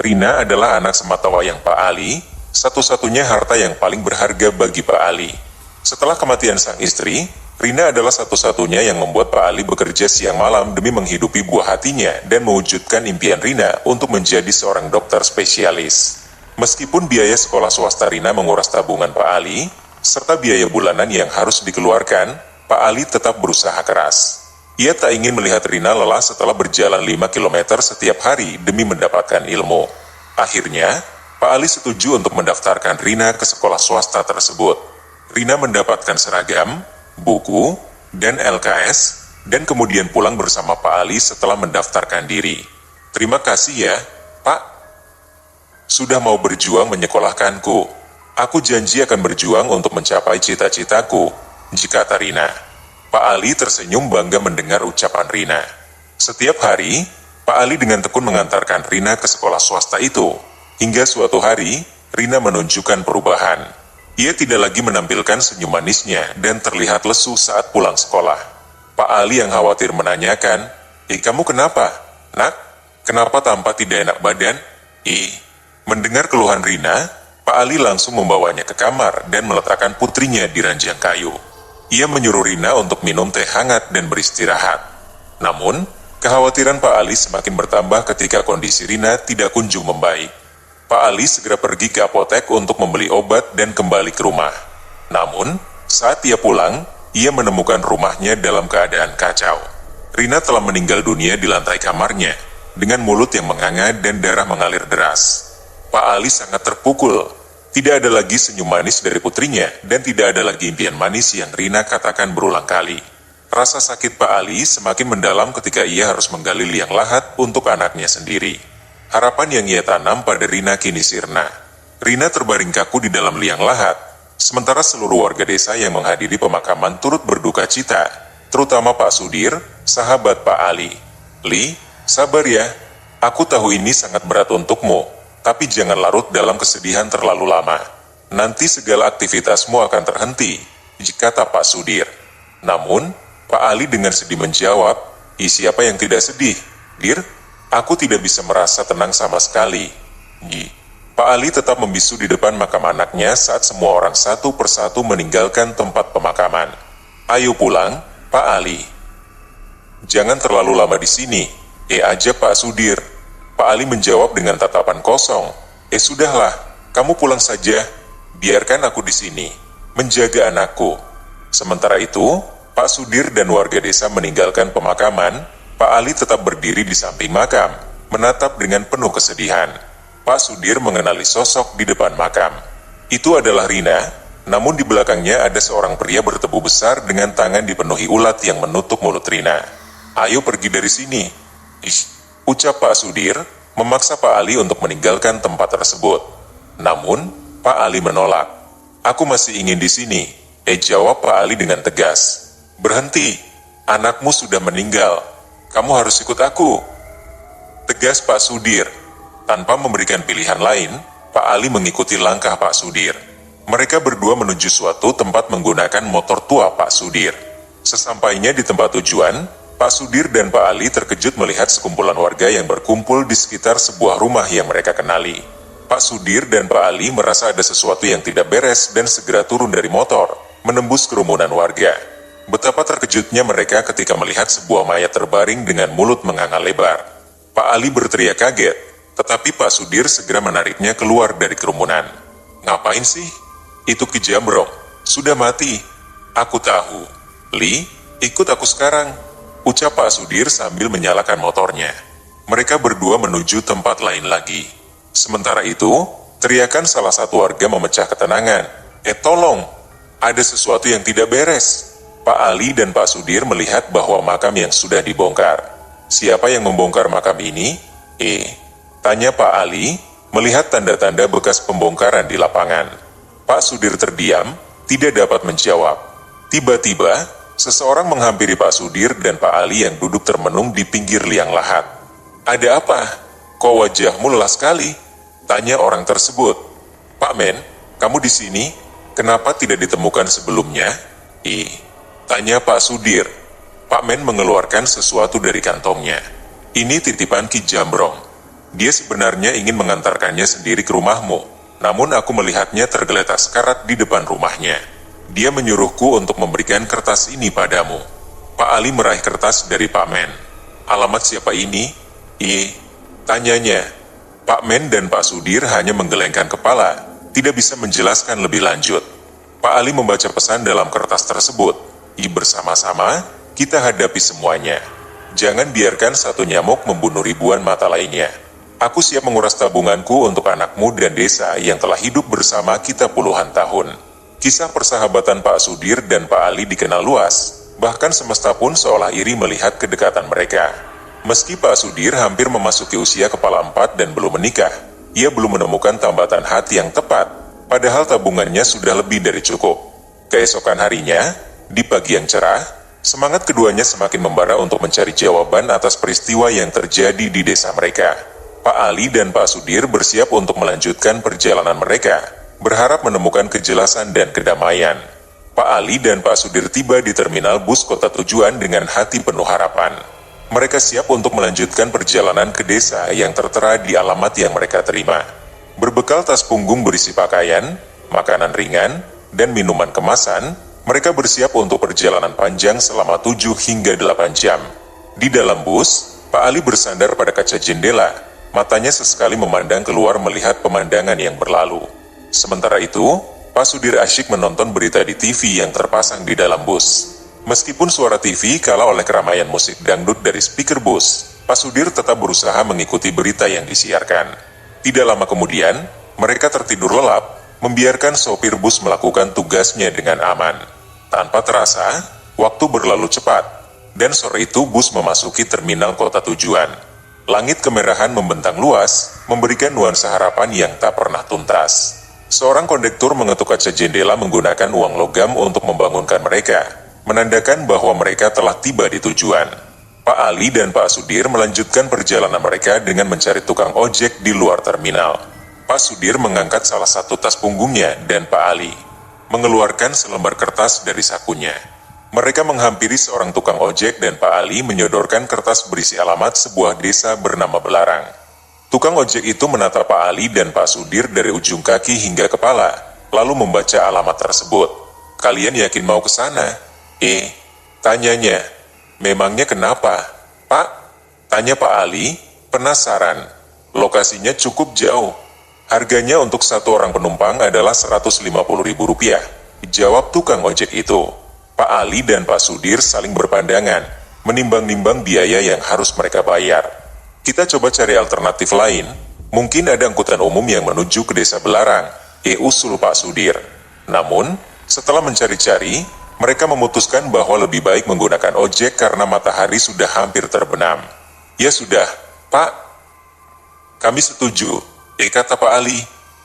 Rina adalah anak sematawayang Pak Ali, satu-satunya harta yang paling berharga bagi Pak Ali. Setelah kematian sang istri, Rina adalah satu-satunya yang membuat Pak Ali bekerja siang malam demi menghidupi buah hatinya dan mewujudkan impian Rina untuk menjadi seorang dokter spesialis. Meskipun biaya sekolah swasta Rina menguras tabungan Pak Ali, serta biaya bulanan yang harus dikeluarkan, Pak Ali tetap berusaha keras. Ia tak ingin melihat Rina lelah setelah berjalan 5 km setiap hari demi mendapatkan ilmu. Akhirnya, Pak Ali setuju untuk mendaftarkan Rina ke sekolah swasta tersebut. Rina mendapatkan seragam, buku, dan LKS, dan kemudian pulang bersama Pak Ali setelah mendaftarkan diri. Terima kasih ya, Pak. Sudah mau berjuang menyekolahkanku. Aku janji akan berjuang untuk mencapai cita-citaku, kata Rina. Pak Ali tersenyum bangga mendengar ucapan Rina. Setiap hari, Pak Ali dengan tekun mengantarkan Rina ke sekolah swasta itu. Hingga suatu hari, Rina menunjukkan perubahan. Ia tidak lagi menampilkan senyum manisnya dan terlihat lesu saat pulang sekolah. Pak Ali yang khawatir menanyakan, kamu kenapa, nak? Kenapa tampak tidak enak badan? Mendengar keluhan Rina, Pak Ali langsung membawanya ke kamar dan meletakkan putrinya di ranjang kayu. Ia menyuruh Rina untuk minum teh hangat dan beristirahat. Namun, kekhawatiran Pak Ali semakin bertambah ketika kondisi Rina tidak kunjung membaik. Pak Ali segera pergi ke apotek untuk membeli obat dan kembali ke rumah. Namun, saat ia pulang, ia menemukan rumahnya dalam keadaan kacau. Rina telah meninggal dunia di lantai kamarnya, dengan mulut yang menganga dan darah mengalir deras. Pak Ali sangat terpukul. Tidak ada lagi senyum manis dari putrinya, dan tidak ada lagi impian manis yang Rina katakan berulang kali. Rasa sakit Pak Ali semakin mendalam ketika ia harus menggali liang lahat untuk anaknya sendiri. Harapan yang ia tanam pada Rina kini sirna. Rina terbaring kaku di dalam liang lahat, sementara seluruh warga desa yang menghadiri pemakaman turut berduka cita, terutama Pak Sudir, sahabat Pak Ali. Li, sabar ya, aku tahu ini sangat berat untukmu. Tapi jangan larut dalam kesedihan terlalu lama. Nanti segala aktivitasmu akan terhenti, kata Pak Sudir. Namun, Pak Ali dengan sedih menjawab, siapa yang tidak sedih? Dir, aku tidak bisa merasa tenang sama sekali. Pak Ali tetap membisu di depan makam anaknya saat semua orang satu persatu meninggalkan tempat pemakaman. Ayo pulang, Pak Ali. Jangan terlalu lama di sini. Aja Pak Sudir. Pak Ali menjawab dengan tatapan kosong. Sudahlah, kamu pulang saja. Biarkan aku di sini, menjaga anakku. Sementara itu, Pak Sudir dan warga desa meninggalkan pemakaman. Pak Ali tetap berdiri di samping makam, menatap dengan penuh kesedihan. Pak Sudir mengenali sosok di depan makam. Itu adalah Rina, namun di belakangnya ada seorang pria bertubuh besar dengan tangan dipenuhi ulat yang menutup mulut Rina. Ayo pergi dari sini. Ucap Pak Sudir, memaksa Pak Ali untuk meninggalkan tempat tersebut. Namun, Pak Ali menolak. Aku masih ingin di sini, jawab Pak Ali dengan tegas. Berhenti, anakmu sudah meninggal. Kamu harus ikut aku. Tegas Pak Sudir. Tanpa memberikan pilihan lain, Pak Ali mengikuti langkah Pak Sudir. Mereka berdua menuju suatu tempat menggunakan motor tua Pak Sudir. Sesampainya di tempat tujuan, Pak Sudir dan Pak Ali terkejut melihat sekumpulan warga yang berkumpul di sekitar sebuah rumah yang mereka kenali. Pak Sudir dan Pak Ali merasa ada sesuatu yang tidak beres dan segera turun dari motor, menembus kerumunan warga. Betapa terkejutnya mereka ketika melihat sebuah mayat terbaring dengan mulut menganga lebar. Pak Ali berteriak kaget, tetapi Pak Sudir segera menariknya keluar dari kerumunan. Ngapain sih? Itu Ki Jambrong. Sudah mati. Aku tahu. Li, ikut aku sekarang. Ucap Pak Sudir sambil menyalakan motornya. Mereka berdua menuju tempat lain lagi. Sementara itu, teriakan salah satu warga memecah ketenangan. Tolong! Ada sesuatu yang tidak beres. Pak Ali dan Pak Sudir melihat bahwa makam yang sudah dibongkar. Siapa yang membongkar makam ini? Tanya Pak Ali, melihat tanda-tanda bekas pembongkaran di lapangan. Pak Sudir terdiam, tidak dapat menjawab. Tiba-tiba, seseorang menghampiri Pak Sudir dan Pak Ali yang duduk termenung di pinggir liang lahat. Ada apa? Kok wajahmu lelah sekali? Tanya orang tersebut. Pak Men, kamu di sini? Kenapa tidak ditemukan sebelumnya? Tanya Pak Sudir. Pak Men mengeluarkan sesuatu dari kantongnya. Ini titipan Ki Jambrong. Dia sebenarnya ingin mengantarkannya sendiri ke rumahmu, namun aku melihatnya tergeletak sekarat di depan rumahnya. Dia menyuruhku untuk memberikan kertas ini padamu. Pak Ali meraih kertas dari Pak Men. Alamat siapa ini? Tanyanya. Pak Men dan Pak Sudir hanya menggelengkan kepala, tidak bisa menjelaskan lebih lanjut. Pak Ali membaca pesan dalam kertas tersebut. Bersama-sama, kita hadapi semuanya. Jangan biarkan satu nyamuk membunuh ribuan mata lainnya. Aku siap menguras tabunganku untuk anakmu dan desa yang telah hidup bersama kita puluhan tahun. Kisah persahabatan Pak Sudir dan Pak Ali dikenal luas, bahkan semesta pun seolah iri melihat kedekatan mereka. Meski Pak Sudir hampir memasuki usia kepala 4 dan belum menikah, ia belum menemukan tambatan hati yang tepat, padahal tabungannya sudah lebih dari cukup. Keesokan harinya, di pagi yang cerah, semangat keduanya semakin membara untuk mencari jawaban atas peristiwa yang terjadi di desa mereka. Pak Ali dan Pak Sudir bersiap untuk melanjutkan perjalanan mereka, berharap menemukan kejelasan dan kedamaian. Pak Ali dan Pak Sudir tiba di terminal bus kota tujuan dengan hati penuh harapan. Mereka siap untuk melanjutkan perjalanan ke desa yang tertera di alamat yang mereka terima. Berbekal tas punggung berisi pakaian, makanan ringan, dan minuman kemasan, mereka bersiap untuk perjalanan panjang selama 7 hingga 8 jam. Di dalam bus, Pak Ali bersandar pada kaca jendela, matanya sesekali memandang keluar melihat pemandangan yang berlalu. Sementara itu, Pak Sudir asyik menonton berita di TV yang terpasang di dalam bus. Meskipun suara TV kalah oleh keramaian musik dangdut dari speaker bus, Pak Sudir tetap berusaha mengikuti berita yang disiarkan. Tidak lama kemudian, mereka tertidur lelap, membiarkan sopir bus melakukan tugasnya dengan aman. Tanpa terasa, waktu berlalu cepat, dan sore itu bus memasuki terminal kota tujuan. Langit kemerahan membentang luas, memberikan nuansa harapan yang tak pernah tuntas. Seorang kondektur mengetuk kaca jendela menggunakan uang logam untuk membangunkan mereka, menandakan bahwa mereka telah tiba di tujuan. Pak Ali dan Pak Sudir melanjutkan perjalanan mereka dengan mencari tukang ojek di luar terminal. Pak Sudir mengangkat salah satu tas punggungnya dan Pak Ali mengeluarkan selembar kertas dari sakunya. Mereka menghampiri seorang tukang ojek dan Pak Ali menyodorkan kertas berisi alamat sebuah desa bernama Belarang. Tukang ojek itu menatap Pak Ali dan Pak Sudir dari ujung kaki hingga kepala, lalu membaca alamat tersebut. Kalian yakin mau ke sana? Tanyanya. Memangnya kenapa, Pak? Tanya Pak Ali, penasaran. Lokasinya cukup jauh. Harganya untuk satu orang penumpang adalah Rp150.000. Jawab tukang ojek itu. Pak Ali dan Pak Sudir saling berpandangan, menimbang-nimbang biaya yang harus mereka bayar. Kita coba cari alternatif lain, mungkin ada angkutan umum yang menuju ke desa Belarang, usul Pak Sudir. Namun, setelah mencari-cari, mereka memutuskan bahwa lebih baik menggunakan ojek karena matahari sudah hampir terbenam. Ya sudah, Pak. Kami setuju, kata Pak Ali.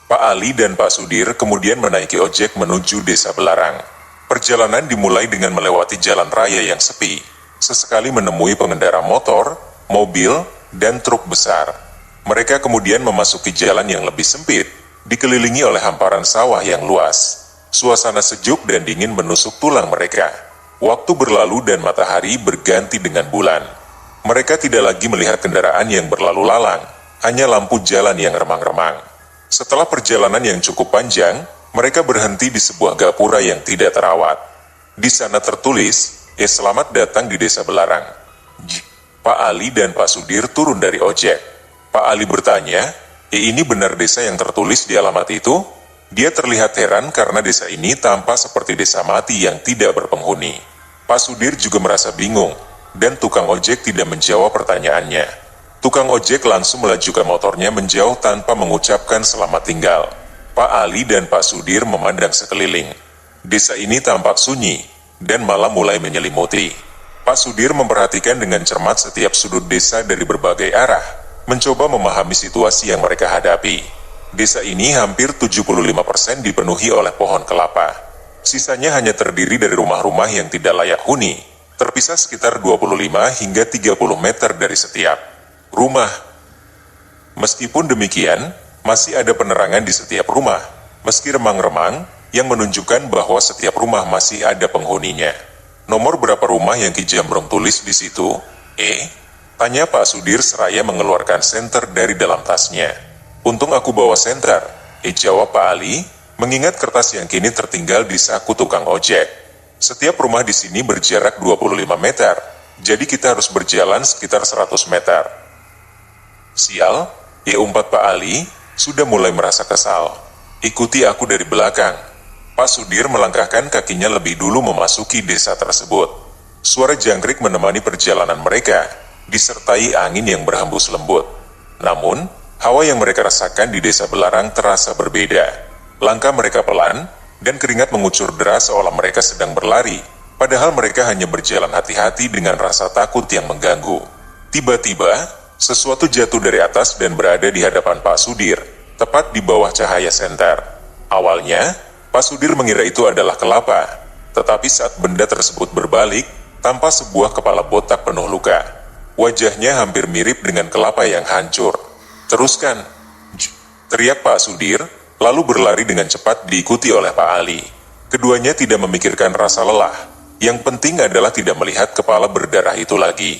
Pak Ali dan Pak Sudir kemudian menaiki ojek menuju desa Belarang. Perjalanan dimulai dengan melewati jalan raya yang sepi, sesekali menemui pengendara motor, mobil, dan truk besar. Mereka kemudian memasuki jalan yang lebih sempit, dikelilingi oleh hamparan sawah yang luas. Suasana sejuk dan dingin menusuk tulang mereka. Waktu berlalu dan matahari berganti dengan bulan. Mereka tidak lagi melihat kendaraan yang berlalu lalang, hanya lampu jalan yang remang-remang. Setelah perjalanan yang cukup panjang, mereka berhenti di sebuah gapura yang tidak terawat. Di sana tertulis, selamat datang di desa Belarang. Pak Ali dan Pak Sudir turun dari ojek. Pak Ali bertanya, ini benar desa yang tertulis di alamat itu? Dia terlihat heran karena desa ini tampak seperti desa mati yang tidak berpenghuni. Pak Sudir juga merasa bingung, dan tukang ojek tidak menjawab pertanyaannya. Tukang ojek langsung melajukan motornya menjauh tanpa mengucapkan selamat tinggal. Pak Ali dan Pak Sudir memandang sekeliling. Desa ini tampak sunyi, dan malam mulai menyelimuti. Pak Sudir memperhatikan dengan cermat setiap sudut desa dari berbagai arah, mencoba memahami situasi yang mereka hadapi. Desa ini hampir 75% dipenuhi oleh pohon kelapa. Sisanya hanya terdiri dari rumah-rumah yang tidak layak huni, terpisah sekitar 25 hingga 30 meter dari setiap rumah. Meskipun demikian, masih ada penerangan di setiap rumah, meski remang-remang, yang menunjukkan bahwa setiap rumah masih ada penghuninya. Nomor berapa rumah yang Ki Jamrong tulis di situ? Tanya Pak Sudir seraya mengeluarkan senter dari dalam tasnya. Untung aku bawa senter, jawab Pak Ali, mengingat kertas yang kini tertinggal di saku tukang ojek. Setiap rumah di sini berjarak 25 meter, jadi kita harus berjalan sekitar 100 meter. Sial, umpat Pak Ali, sudah mulai merasa kesal. Ikuti aku dari belakang. Pak Sudir melangkahkan kakinya lebih dulu memasuki desa tersebut. Suara jangkrik menemani perjalanan mereka, disertai angin yang berhembus lembut. Namun, hawa yang mereka rasakan di desa Belarang terasa berbeda. Langkah mereka pelan, dan keringat mengucur deras seolah mereka sedang berlari, padahal mereka hanya berjalan hati-hati dengan rasa takut yang mengganggu. Tiba-tiba, sesuatu jatuh dari atas dan berada di hadapan Pak Sudir, tepat di bawah cahaya senter. Awalnya, Pak Sudir mengira itu adalah kelapa, tetapi saat benda tersebut berbalik, tanpa sebuah kepala botak penuh luka. Wajahnya hampir mirip dengan kelapa yang hancur. Teruskan, teriak Pak Sudir, lalu berlari dengan cepat diikuti oleh Pak Ali. Keduanya tidak memikirkan rasa lelah, yang penting adalah tidak melihat kepala berdarah itu lagi.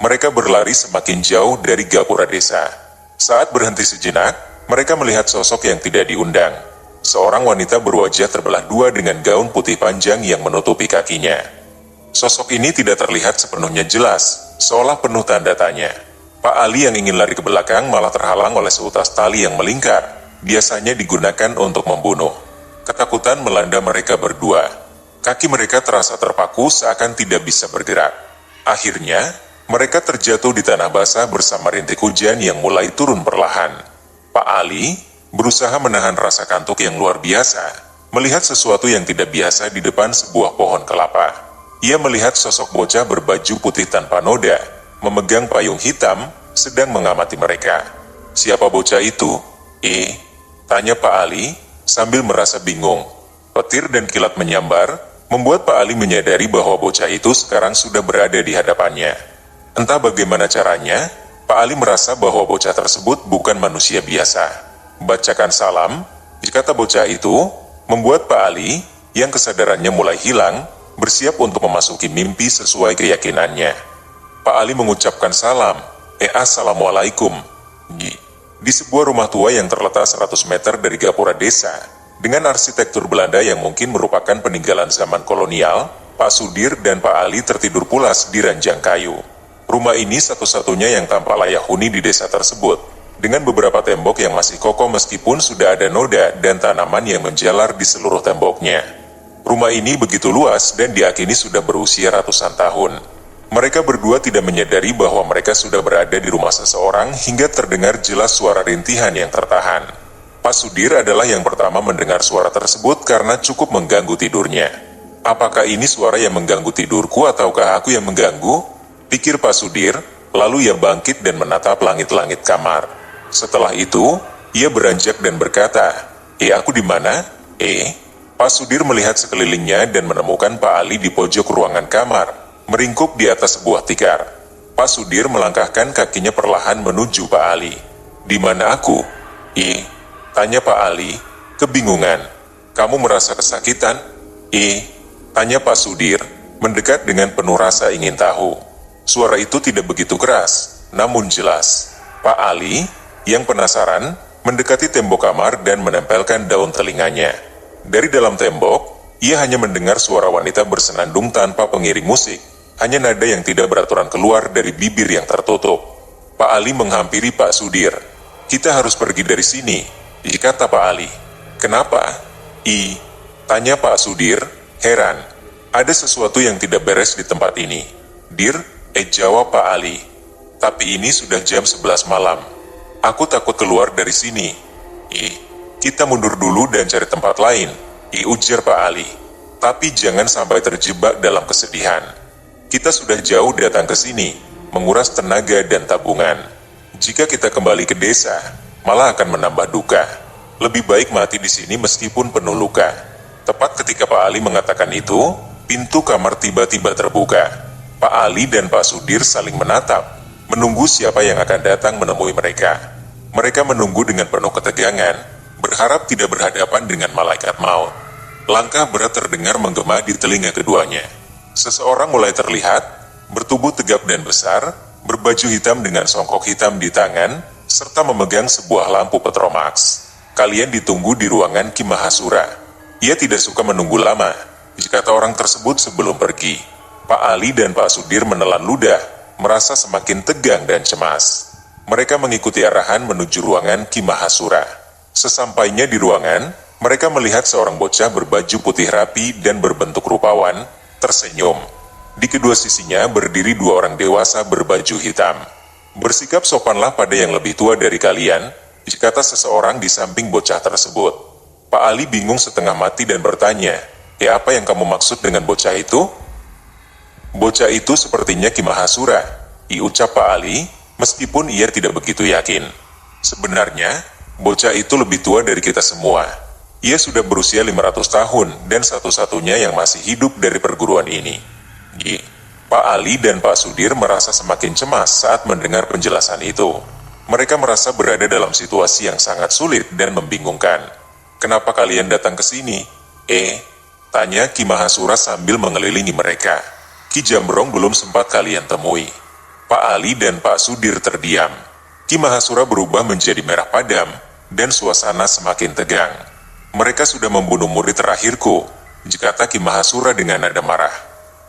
Mereka berlari semakin jauh dari gapura desa. Saat berhenti sejenak, mereka melihat sosok yang tidak diundang. Seorang wanita berwajah terbelah dua dengan gaun putih panjang yang menutupi kakinya. Sosok ini tidak terlihat sepenuhnya jelas, seolah penuh tanda tanya. Pak Ali yang ingin lari ke belakang malah terhalang oleh seutas tali yang melingkar, biasanya digunakan untuk membunuh. Ketakutan melanda mereka berdua. Kaki mereka terasa terpaku seakan tidak bisa bergerak. Akhirnya, mereka terjatuh di tanah basah bersama rintik hujan yang mulai turun perlahan. Pak Ali berusaha menahan rasa kantuk yang luar biasa, melihat sesuatu yang tidak biasa di depan sebuah pohon kelapa. Ia melihat sosok bocah berbaju putih tanpa noda, memegang payung hitam, sedang mengamati mereka. Siapa bocah itu? Tanya Pak Ali, sambil merasa bingung. Petir dan kilat menyambar, membuat Pak Ali menyadari bahwa bocah itu sekarang sudah berada di hadapannya. Entah bagaimana caranya, Pak Ali merasa bahwa bocah tersebut bukan manusia biasa. Bacakan salam, kata bocah itu, membuat Pak Ali, yang kesadarannya mulai hilang, bersiap untuk memasuki mimpi sesuai keyakinannya. Pak Ali mengucapkan salam, Assalamualaikum. Di sebuah rumah tua yang terletak 100 meter dari gapura desa, dengan arsitektur Belanda yang mungkin merupakan peninggalan zaman kolonial, Pak Sudir dan Pak Ali tertidur pulas di ranjang kayu. Rumah ini satu-satunya yang tanpa layak huni di desa tersebut, dengan beberapa tembok yang masih kokoh meskipun sudah ada noda dan tanaman yang menjalar di seluruh temboknya. Rumah ini begitu luas dan diakini sudah berusia ratusan tahun. Mereka berdua tidak menyadari bahwa mereka sudah berada di rumah seseorang hingga terdengar jelas suara rintihan yang tertahan. Pak Sudir adalah yang pertama mendengar suara tersebut karena cukup mengganggu tidurnya. Apakah ini suara yang mengganggu tidurku ataukah aku yang mengganggu? Pikir Pak Sudir, lalu ia bangkit dan menatap langit-langit kamar. Setelah itu, ia beranjak dan berkata, aku di mana? Pak Sudir melihat sekelilingnya dan menemukan Pak Ali di pojok ruangan kamar, meringkuk di atas sebuah tikar. Pak Sudir melangkahkan kakinya perlahan menuju Pak Ali. Di mana aku? Tanya Pak Ali, kebingungan. Kamu merasa kesakitan? Tanya Pak Sudir, mendekat dengan penuh rasa ingin tahu. Suara itu tidak begitu keras, namun jelas. Pak Ali, yang penasaran, mendekati tembok kamar dan menempelkan daun telinganya. Dari dalam tembok, ia hanya mendengar suara wanita bersenandung tanpa pengiring musik, hanya nada yang tidak beraturan keluar dari bibir yang tertutup. Pak Ali menghampiri Pak Sudir. Kita harus pergi dari sini, kata Pak Ali. Kenapa? Tanya Pak Sudir, heran. Ada sesuatu yang tidak beres di tempat ini. Dir, jawab Pak Ali. Tapi ini sudah jam 11 malam. Aku takut keluar dari sini. Kita mundur dulu dan cari tempat lain, ujar Pak Ali. Tapi jangan sampai terjebak dalam kesedihan. Kita sudah jauh datang ke sini, menguras tenaga dan tabungan. Jika kita kembali ke desa, malah akan menambah duka. Lebih baik mati di sini meskipun penuh luka. Tepat ketika Pak Ali mengatakan itu, pintu kamar tiba-tiba terbuka. Pak Ali dan Pak Sudir saling menatap, menunggu siapa yang akan datang menemui mereka. Mereka menunggu dengan penuh ketegangan, berharap tidak berhadapan dengan malaikat maut. Langkah berat terdengar menggema di telinga keduanya. Seseorang mulai terlihat, bertubuh tegap dan besar, berbaju hitam dengan songkok hitam di tangan, serta memegang sebuah lampu petromax. Kalian ditunggu di ruangan Ki Mahasura. Ia tidak suka menunggu lama, kata orang tersebut sebelum pergi. Pak Ali dan Pak Sudir menelan ludah, merasa semakin tegang dan cemas. Mereka mengikuti arahan menuju ruangan Ki Mahasura. Sesampainya di ruangan, mereka melihat seorang bocah berbaju putih rapi dan berbentuk rupawan, tersenyum. Di kedua sisinya berdiri dua orang dewasa berbaju hitam. Bersikap sopanlah pada yang lebih tua dari kalian, kata seseorang di samping bocah tersebut. Pak Ali bingung setengah mati dan bertanya, apa yang kamu maksud dengan bocah itu? Bocah itu sepertinya Ki Mahasura, ucap Pak Ali, meskipun ia tidak begitu yakin. Sebenarnya, bocah itu lebih tua dari kita semua. Ia sudah berusia 500 tahun dan satu-satunya yang masih hidup dari perguruan ini. Pak Ali dan Pak Sudir merasa semakin cemas saat mendengar penjelasan itu. Mereka merasa berada dalam situasi yang sangat sulit dan membingungkan. Kenapa kalian datang ke sini? Tanya Ki Mahasura sambil mengelilingi mereka. Ki Jambrong belum sempat kalian temui. Pak Ali dan Pak Sudir terdiam. Ki Mahasura berubah menjadi merah padam, dan suasana semakin tegang. Mereka sudah membunuh murid terakhirku, kata Ki Mahasura dengan nada marah.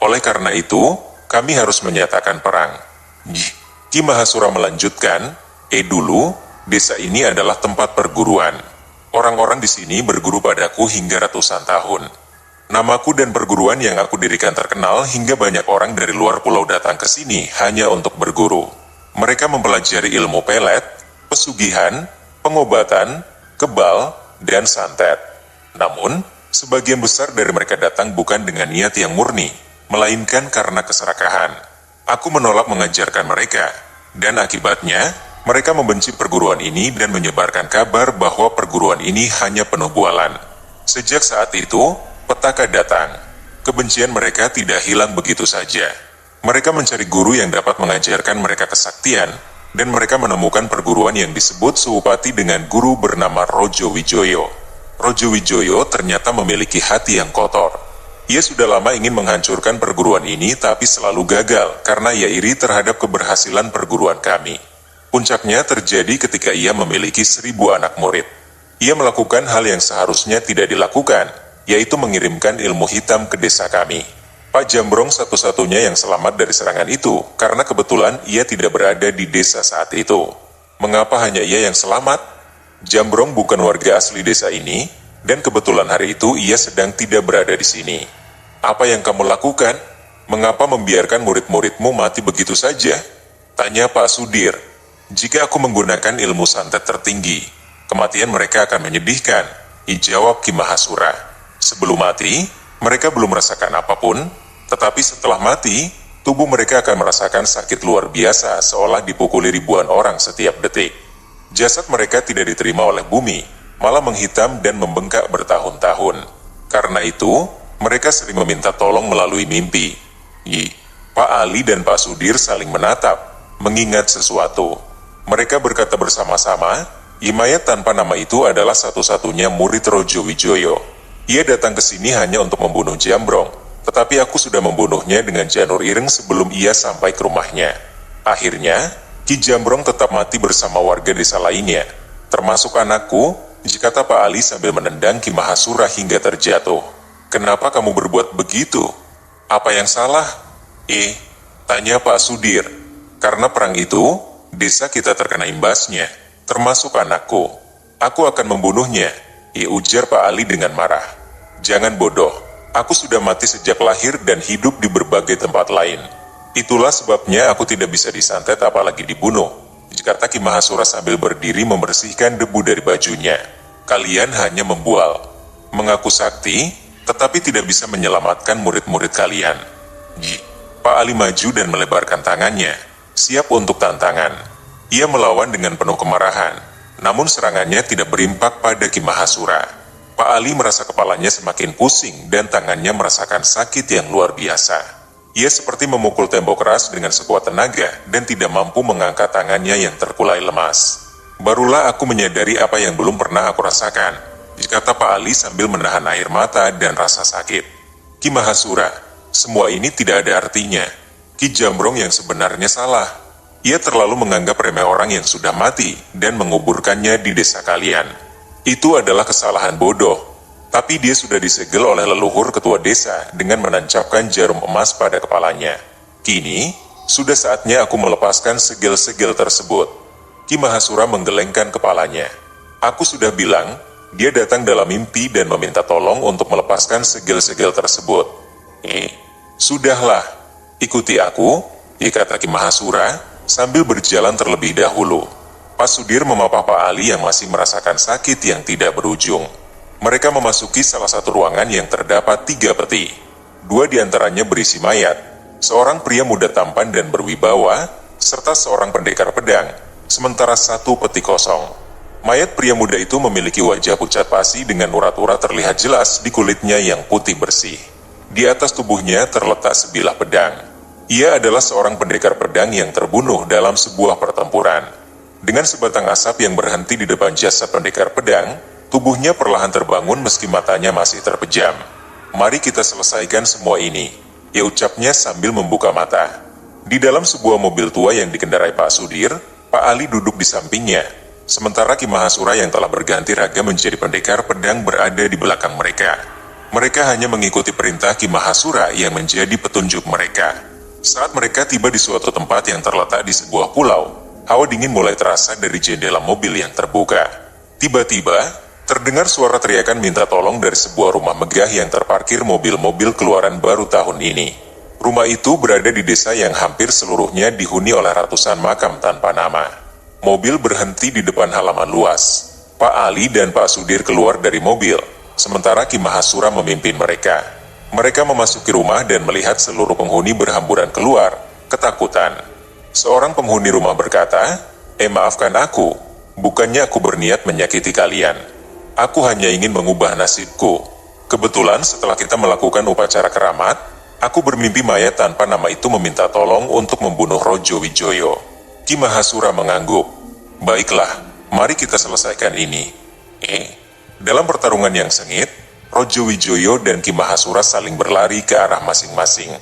Oleh karena itu, kami harus menyatakan perang. Ki Mahasura melanjutkan, dulu, desa ini adalah tempat perguruan. Orang-orang di sini berguru padaku hingga ratusan tahun. Namaku dan perguruan yang aku dirikan terkenal hingga banyak orang dari luar pulau datang ke sini hanya untuk berguru. Mereka mempelajari ilmu pelet, pesugihan, pengobatan, kebal, dan santet. Namun, sebagian besar dari mereka datang bukan dengan niat yang murni, melainkan karena keserakahan. Aku menolak mengajarkan mereka, dan akibatnya, mereka membenci perguruan ini dan menyebarkan kabar bahwa perguruan ini hanya penuh bualan. Sejak saat itu, petaka datang. Kebencian mereka tidak hilang begitu saja. Mereka mencari guru yang dapat mengajarkan mereka kesaktian, dan mereka menemukan perguruan yang disebut seupati dengan guru bernama Rojo Wijoyo. Rojo Wijoyo ternyata memiliki hati yang kotor. Ia sudah lama ingin menghancurkan perguruan ini tapi selalu gagal karena ia iri terhadap keberhasilan perguruan kami. Puncaknya terjadi ketika ia memiliki 1000 anak murid. Ia melakukan hal yang seharusnya tidak dilakukan, yaitu mengirimkan ilmu hitam ke desa kami. Pak Jambrong satu-satunya yang selamat dari serangan itu karena kebetulan ia tidak berada di desa saat itu. Mengapa hanya ia yang selamat? Jambrong bukan warga asli desa ini, dan kebetulan hari itu ia sedang tidak berada di sini. Apa yang kamu lakukan? Mengapa membiarkan murid-muridmu mati begitu saja? Tanya Pak Sudir. Jika aku menggunakan ilmu santet tertinggi, kematian mereka akan menyedihkan, jawab Ki Mahasura. Sebelum mati, mereka belum merasakan apapun, tetapi setelah mati, tubuh mereka akan merasakan sakit luar biasa seolah dipukuli ribuan orang setiap detik. Jasad mereka tidak diterima oleh bumi, malah menghitam dan membengkak bertahun-tahun. Karena itu, mereka sering meminta tolong melalui mimpi. Pak Ali dan Pak Sudir saling menatap, mengingat sesuatu. Mereka berkata bersama-sama, mayat tanpa nama itu adalah satu-satunya murid Rojo Wijoyo. Ia datang ke sini hanya untuk membunuh Jambrong, tetapi aku sudah membunuhnya dengan janur ireng sebelum ia sampai ke rumahnya. Akhirnya, Ki Jambrong tetap mati bersama warga desa lainnya, termasuk anakku, kata Pak Ali sambil menendang Ki Mahasura hingga terjatuh. Kenapa kamu berbuat begitu? Apa yang salah? Tanya Pak Sudir. Karena perang itu, desa kita terkena imbasnya, termasuk anakku. Aku akan membunuhnya, ujar Pak Ali dengan marah. Jangan bodoh, aku sudah mati sejak lahir dan hidup di berbagai tempat lain. Itulah sebabnya aku tidak bisa disantet apalagi dibunuh, kata Ki Mahasura sambil berdiri membersihkan debu dari bajunya. Kalian hanya membual, mengaku sakti, tetapi tidak bisa menyelamatkan murid-murid kalian. Pak Ali maju dan melebarkan tangannya, siap untuk tantangan. Ia melawan dengan penuh kemarahan, namun serangannya tidak berimpak pada Ki Mahasura. Pak Ali merasa kepalanya semakin pusing dan tangannya merasakan sakit yang luar biasa. Ia seperti memukul tembok keras dengan sekuat tenaga dan tidak mampu mengangkat tangannya yang terkulai lemas. Barulah aku menyadari apa yang belum pernah aku rasakan, kata Pak Ali sambil menahan air mata dan rasa sakit. Ki Mahasura, semua ini tidak ada artinya. Ki Jambrong yang sebenarnya salah. Ia terlalu menganggap remeh orang yang sudah mati dan menguburkannya di desa kalian. Itu adalah kesalahan bodoh, tapi dia sudah disegel oleh leluhur ketua desa dengan menancapkan jarum emas pada kepalanya. Kini, sudah saatnya aku melepaskan segel-segel tersebut. Ki Mahasura menggelengkan kepalanya. Aku sudah bilang, dia datang dalam mimpi dan meminta tolong untuk melepaskan segel-segel tersebut. Sudahlah, ikuti aku, kata Ki Mahasura, sambil berjalan terlebih dahulu. Pak Sudir memapah Pak Ali yang masih merasakan sakit yang tidak berujung. Mereka memasuki salah satu ruangan yang terdapat 3 peti. 2 diantaranya berisi mayat, seorang pria muda tampan dan berwibawa, serta seorang pendekar pedang, sementara 1 peti kosong. Mayat pria muda itu memiliki wajah pucat pasi dengan urat-urat terlihat jelas di kulitnya yang putih bersih. Di atas tubuhnya terletak sebilah pedang. Ia adalah seorang pendekar pedang yang terbunuh dalam sebuah pertempuran. Dengan sebatang asap yang berhenti di depan jasad pendekar pedang, tubuhnya perlahan terbangun meski matanya masih terpejam. Mari kita selesaikan semua ini, ia ucapnya sambil membuka mata. Di dalam sebuah mobil tua yang dikendarai Pak Sudir, Pak Ali duduk di sampingnya. Sementara Ki Mahasura yang telah berganti raga menjadi pendekar pedang berada di belakang mereka. Mereka hanya mengikuti perintah Ki Mahasura yang menjadi petunjuk mereka. Saat mereka tiba di suatu tempat yang terletak di sebuah pulau, hawa dingin mulai terasa dari jendela mobil yang terbuka. Tiba-tiba, terdengar suara teriakan minta tolong dari sebuah rumah megah yang terparkir mobil-mobil keluaran baru tahun ini. Rumah itu berada di desa yang hampir seluruhnya dihuni oleh ratusan makam tanpa nama. Mobil berhenti di depan halaman luas. Pak Ali dan Pak Sudir keluar dari mobil, sementara Ki Mahasura memimpin mereka. Mereka memasuki rumah dan melihat seluruh penghuni berhamburan keluar, ketakutan. Seorang penghuni rumah berkata, maafkan aku, bukannya aku berniat menyakiti kalian. Aku hanya ingin mengubah nasibku. Kebetulan setelah kita melakukan upacara keramat, aku bermimpi mayat tanpa nama itu meminta tolong untuk membunuh Rojo Wijoyo. Ki Mahasura mengangguk. Baiklah, mari kita selesaikan ini. Dalam pertarungan yang sengit, Rojo Wijoyo dan Ki Mahasura saling berlari ke arah masing-masing.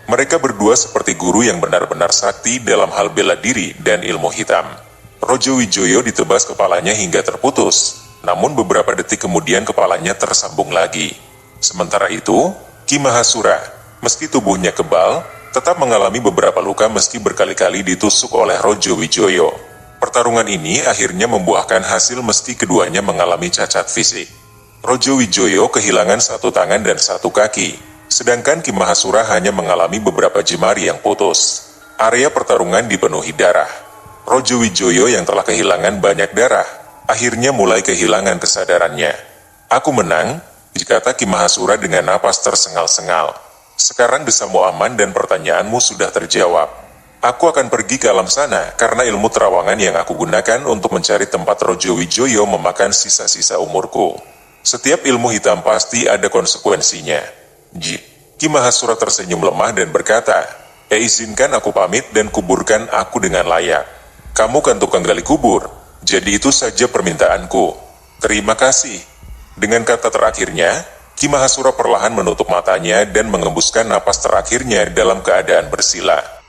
Mereka berdua seperti guru yang benar-benar sakti dalam hal bela diri dan ilmu hitam. Rojo Wijoyo ditebas kepalanya hingga terputus, namun beberapa detik kemudian kepalanya tersambung lagi. Sementara itu, Ki Mahasura, meski tubuhnya kebal, tetap mengalami beberapa luka meski berkali-kali ditusuk oleh Rojo Wijoyo. Pertarungan ini akhirnya membuahkan hasil meski keduanya mengalami cacat fisik. Rojo Wijoyo kehilangan 1 tangan dan 1 kaki, sedangkan Ki Mahasura hanya mengalami beberapa jemari yang putus. Area pertarungan dipenuhi darah. Rojo Wijoyo yang telah kehilangan banyak darah, akhirnya mulai kehilangan kesadarannya. Aku menang, kata Ki Mahasura dengan napas tersengal-sengal. Sekarang desamu aman dan pertanyaanmu sudah terjawab. Aku akan pergi ke alam sana karena ilmu terawangan yang aku gunakan untuk mencari tempat Rojo Wijoyo memakan sisa-sisa umurku. Setiap ilmu hitam pasti ada konsekuensinya. Ki Mahasura tersenyum lemah dan berkata, izinkan aku pamit dan kuburkan aku dengan layak. Kamu kan tukang gali kubur, jadi itu saja permintaanku. Terima kasih. Dengan kata terakhirnya, Ki Mahasura perlahan menutup matanya dan mengembuskan napas terakhirnya dalam keadaan bersila.